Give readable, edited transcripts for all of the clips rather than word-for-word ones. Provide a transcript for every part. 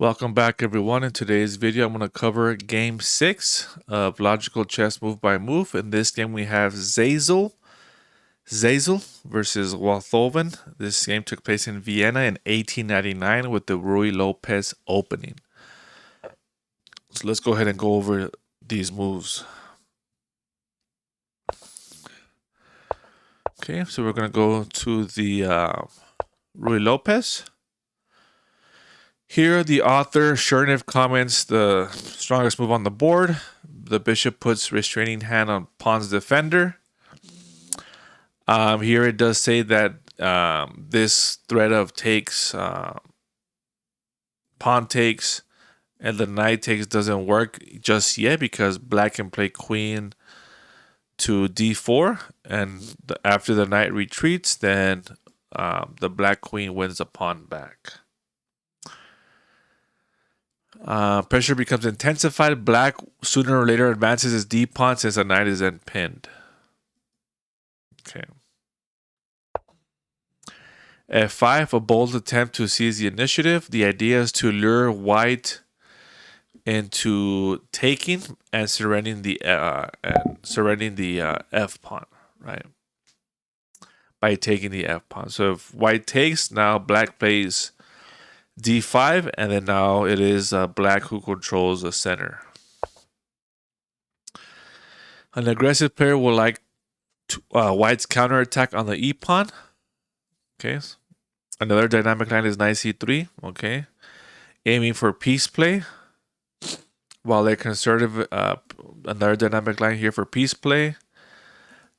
Welcome back, everyone. In today's video, I'm going to cover Game 6 of Logical Chess Move by Move. In this game, we have Zazel versus Walthoven. This game took place in Vienna in 1899 with the Ruy Lopez opening. So let's go ahead and go over these moves. Okay, so we're going to go to the Ruy Lopez. Here, the author, Chernev, comments the strongest move on the board. The bishop puts restraining hand on pawn's defender. Here it does say that this threat of takes, pawn takes, and the knight takes doesn't work just yet because black can play queen to d4. And after the knight retreats, then the black queen wins the pawn back. Pressure becomes intensified. Black sooner or later advances his d pawn since the knight is then pinned. Okay. F5, a bold attempt to seize the initiative. The idea is to lure white into taking and surrendering the f pawn, right? By taking the f pawn. So if white takes, now black plays d5, and then now it is black who controls the center. An aggressive player will like white's counterattack on the e pawn. Okay. Another dynamic line is knight c3. Okay. Aiming for piece play. While a conservative, another dynamic line here for piece play.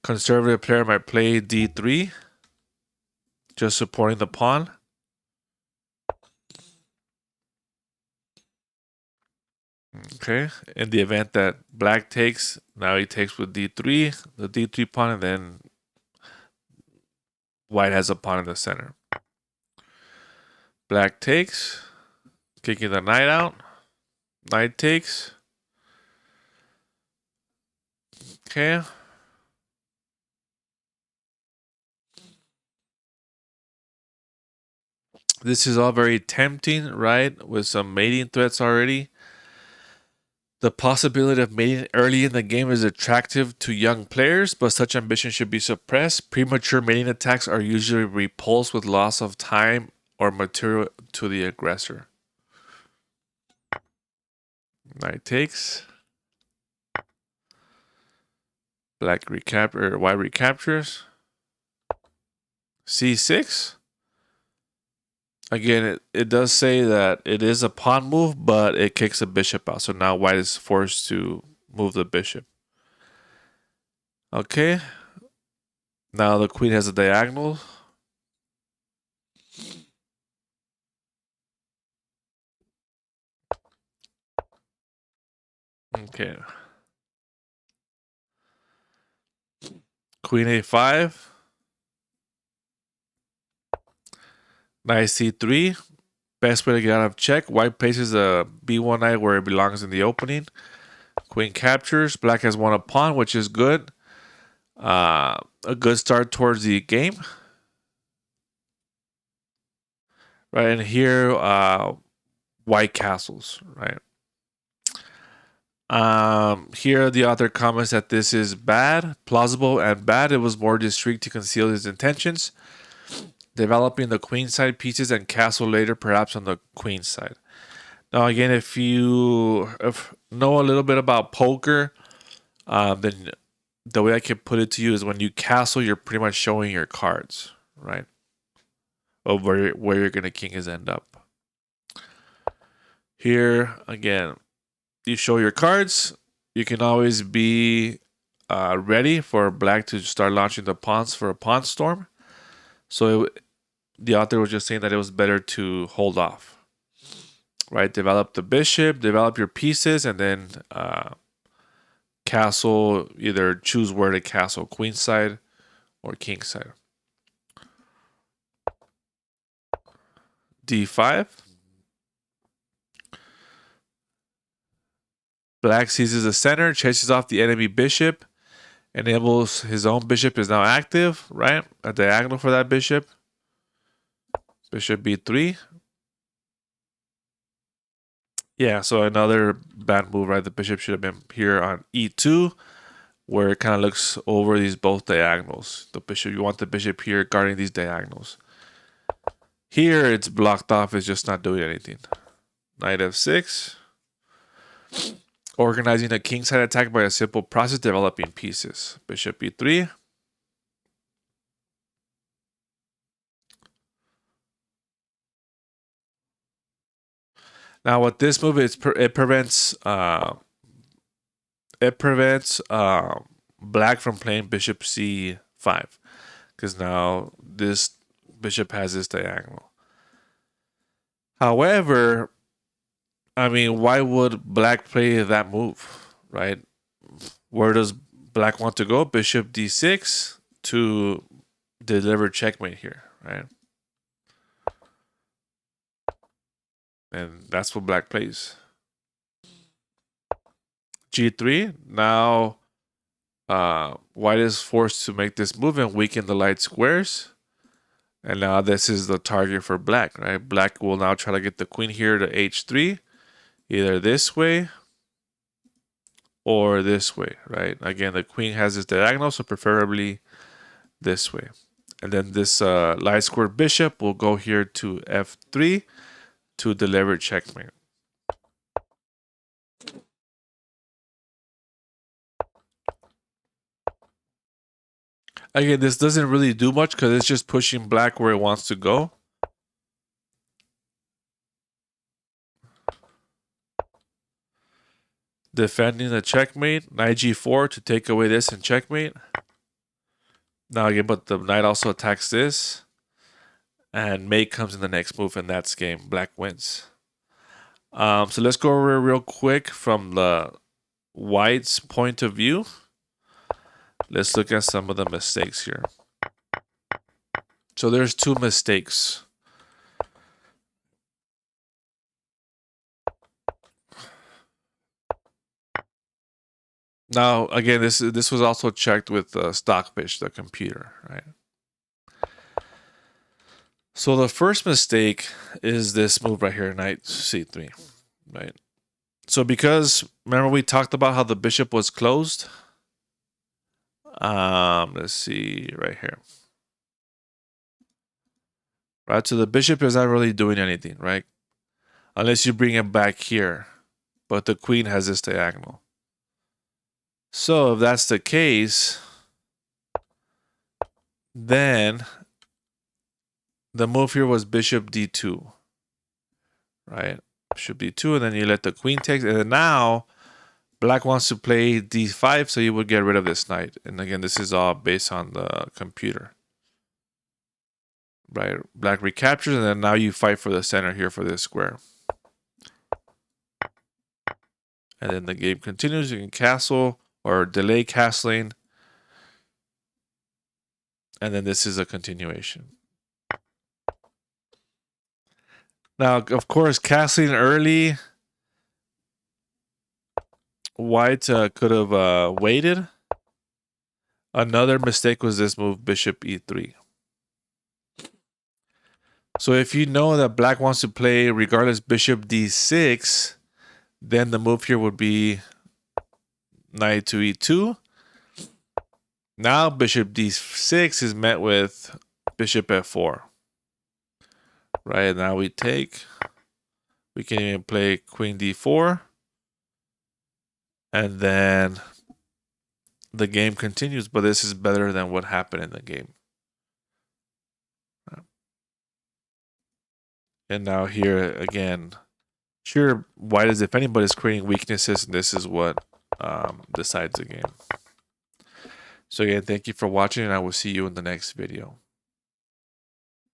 Conservative player might play d3, just supporting the pawn. Okay, in the event that black takes, now he takes with d3, the d3 pawn, and then white has a pawn in the center. Black takes, kicking the knight out. Knight takes. Okay. This is all very tempting, right? With some mating threats already. The possibility of mating early in the game is attractive to young players, but such ambition should be suppressed. Premature mating attacks are usually repulsed with loss of time or material to the aggressor. Knight takes. White recaptures. C6. Again, it does say that it is a pawn move, but it kicks a bishop out. So now white is forced to move the bishop. Okay. Now the queen has a diagonal. Okay. Queen a5. Knight c3. Best way to get out of check. White places a b1 knight where it belongs in the opening. Queen captures. Black has won a pawn, which is good. A good start towards the game. Right, and here, white castles, right? Here the author comments that this is bad, plausible, and bad. It was more discreet to conceal his intentions. Developing the queen side pieces and castle later, perhaps on the queen side. Now, again, if you know a little bit about poker, then the way I can put it to you is when you castle, you're pretty much showing your cards, right? Of where you're going to king his end up. Here, again, you show your cards. You can always be ready for black to start launching the pawns for a pawn storm. So the author was just saying that it was better to hold off, right? Develop the bishop, develop your pieces, and then castle, either choose where to castle, queen side or king side. D5. Black seizes the center, chases off the enemy bishop, enables his own bishop is now active, right? A diagonal for that bishop. Bishop b3. Yeah, so another bad move, right? The bishop should have been here on e2, where it kind of looks over these both diagonals. The bishop, you want the bishop here guarding these diagonals. Here, it's blocked off. It's just not doing anything. Knight f6. Organizing a kingside attack by a simple process, developing pieces. Bishop e3. Now, what this move is, it prevents black from playing bishop c5, because now this bishop has this diagonal. However, I mean, why would black play that move, right? Where does black want to go? Bishop d6 to deliver checkmate here, right? And that's what black plays. g3. Now, white is forced to make this move and weaken the light squares. And now this is the target for black, right? Black will now try to get the queen here to h3, either this way or this way, right? Again, the queen has this diagonal, so preferably this way. And then this light square bishop will go here to f3 to deliver checkmate. Again, this doesn't really do much because it's just pushing black where it wants to go. Defending the checkmate, knight g4 to take away this and checkmate. Now again, but the knight also attacks this. And mate comes in the next move, and that's game. Black wins. So let's go over real quick from the white's point of view. Let's look at some of the mistakes here. So there's two mistakes. Now, again, this was also checked with Stockfish, the computer, right? So the first mistake is this move right here, knight c3, right? So because, remember we talked about how the bishop was closed? Let's see right here. Right, so the bishop is not really doing anything, right? Unless you bring it back here. But the queen has this diagonal. So if that's the case, then the move here was bishop d2, right? Bishop d2, and then you let the queen take, and then now black wants to play d5, so you would get rid of this knight. And again, this is all based on the computer, right? Black recaptures, and then now you fight for the center here for this square. And then the game continues. You can castle or delay castling. And then this is a continuation. Now, of course, castling early, white could have waited. Another mistake was this move, bishop e3. So if you know that black wants to play regardless bishop d6, then the move here would be knight to e2. Now bishop d6 is met with bishop f4. Right, now we take. We can even play queen d4. And then the game continues, but this is better than what happened in the game. And now here again, sure, white is defending, but it's creating weaknesses, and this is what decides the game. So again, thank you for watching, and I will see you in the next video.